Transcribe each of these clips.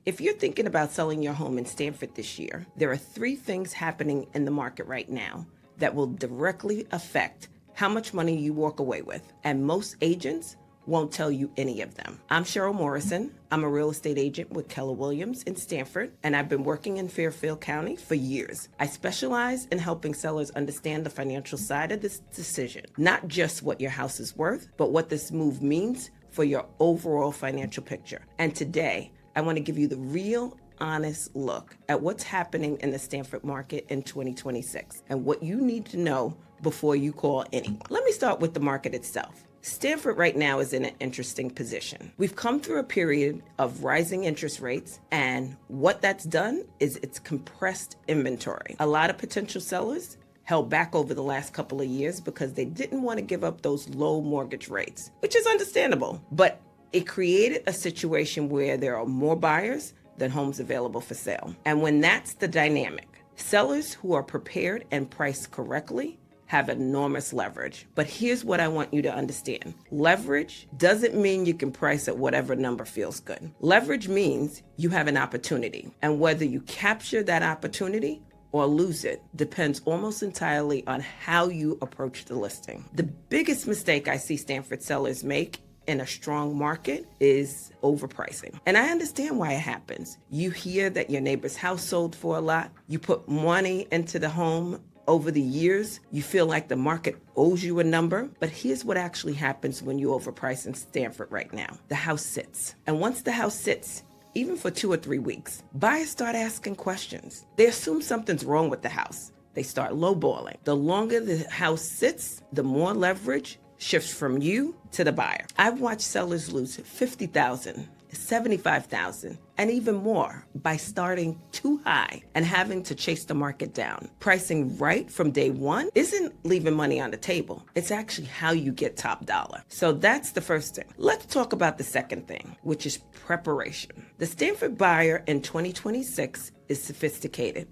If you're thinking about selling your home in Stamford this year, there are 3 things happening in the market right now that will directly affect how much money you walk away with, and most agents won't tell you any of them. I'm Cheryl Morrison. I'm a real estate agent with Keller Williams in Stamford, and I've been working in Fairfield County for years. I specialize in helping sellers understand the financial side of this decision, not just what your house is worth, but what this move means for your overall financial picture. And today, I want to give you the real, honest look at what's happening in the Stamford market in 2026 and what you need to know before you call anyone. Let me start with the market itself. Stamford right now is in an interesting position. We've come through a period of rising interest rates, and what that's done is it's compressed inventory. A lot of potential sellers held back over the last couple of years because they didn't want to give up those low mortgage rates, which is understandable, but it created a situation where there are more buyers than homes available for sale. And when that's the dynamic, sellers who are prepared and priced correctly have enormous leverage. But here's what I want you to understand. Leverage doesn't mean you can price at whatever number feels good. Leverage means you have an opportunity, and whether you capture that opportunity or lose it depends almost entirely on how you approach the listing. The biggest mistake I see Stamford sellers make in a strong market is overpricing. And I understand why it happens. You hear that your neighbor's house sold for a lot. You put money into the home. Over the years, you feel like the market owes you a number. But here's what actually happens when you overprice in Stamford right now. The house sits. And once the house sits, even for 2 or 3 weeks, buyers start asking questions. They assume something's wrong with the house. They start lowballing. The longer the house sits, the more leverage shifts from you to the buyer. I've watched sellers lose $50,000, $75,000, and even more by starting too high and having to chase the market down. Pricing right from day one isn't leaving money on the table. It's actually how you get top dollar. So that's the first thing. Let's talk about the second thing, which is preparation. The Stamford buyer in 2026 is sophisticated.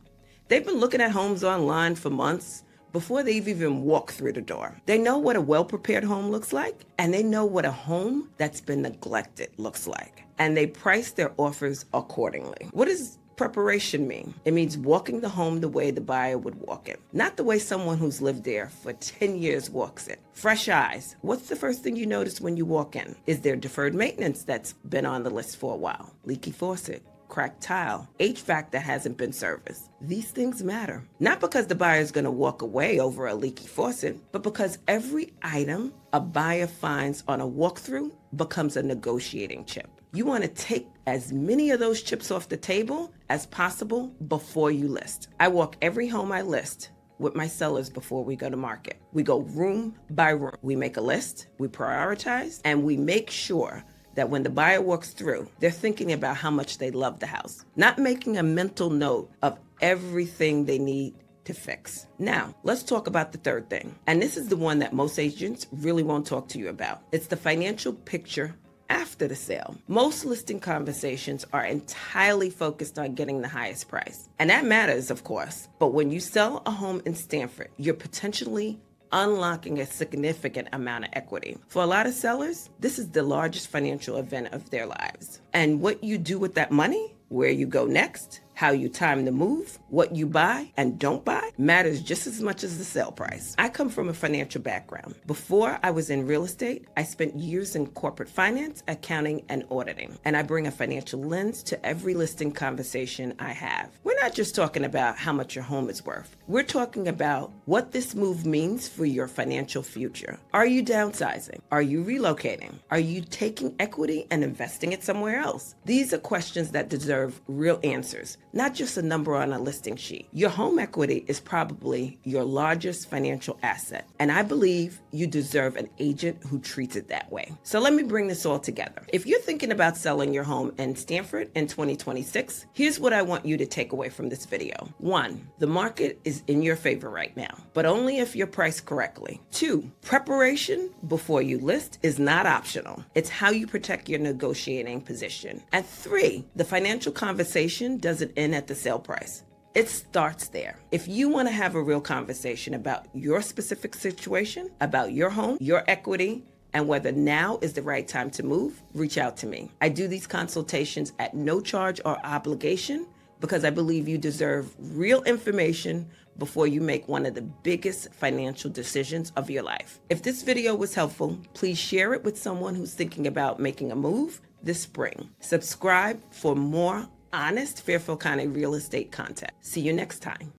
They've been looking at homes online for months before they've even walked through the door. They know what a well-prepared home looks like, and they know what a home that's been neglected looks like. And they price their offers accordingly. What does preparation mean? It means walking the home the way the buyer would walk it, not the way someone who's lived there for 10 years walks it. Fresh eyes. What's the first thing you notice when you walk in? Is there deferred maintenance that's been on the list for a while? Leaky faucet, cracked tile, HVAC that hasn't been serviced. These things matter. Not because the buyer is going to walk away over a leaky faucet, but because every item a buyer finds on a walkthrough becomes a negotiating chip. You want to take as many of those chips off the table as possible before you list. I walk every home I list with my sellers before we go to market. We go room by room. We make a list, we prioritize, and we make sure that when the buyer walks through, they're thinking about how much they love the house, not making a mental note of everything they need to fix. Now, let's talk about the third thing. And this is the one that most agents really won't talk to you about. It's the financial picture after the sale. Most listing conversations are entirely focused on getting the highest price. And that matters, of course. But when you sell a home in Stamford, you're potentially unlocking a significant amount of equity. For a lot of sellers, this is the largest financial event of their lives. And what you do with that money, where you go next, how you time the move, what you buy and don't buy, matters just as much as the sale price. I come from a financial background. Before I was in real estate, I spent years in corporate finance, accounting, and auditing. And I bring a financial lens to every listing conversation I have. We're not just talking about how much your home is worth. We're talking about what this move means for your financial future. Are you downsizing? Are you relocating? Are you taking equity and investing it somewhere else? These are questions that deserve real answers, not just a number on a listing sheet. Your home equity is probably your largest financial asset, and I believe you deserve an agent who treats it that way. So let me bring this all together. If you're thinking about selling your home in Stamford in 2026, here's what I want you to take away from this video. 1, the market is in your favor right now, but only if you're priced correctly. 2, preparation before you list is not optional. It's how you protect your negotiating position. And 3, the financial conversation doesn't end at the sale price. It starts there. If you want to have a real conversation about your specific situation, about your home, your equity, and whether now is the right time to move, reach out to me. I do these consultations at no charge or obligation because I believe you deserve real information before you make one of the biggest financial decisions of your life. If this video was helpful, please share it with someone who's thinking about making a move this spring. Subscribe for more honest Fairfield County real estate content. See you next time.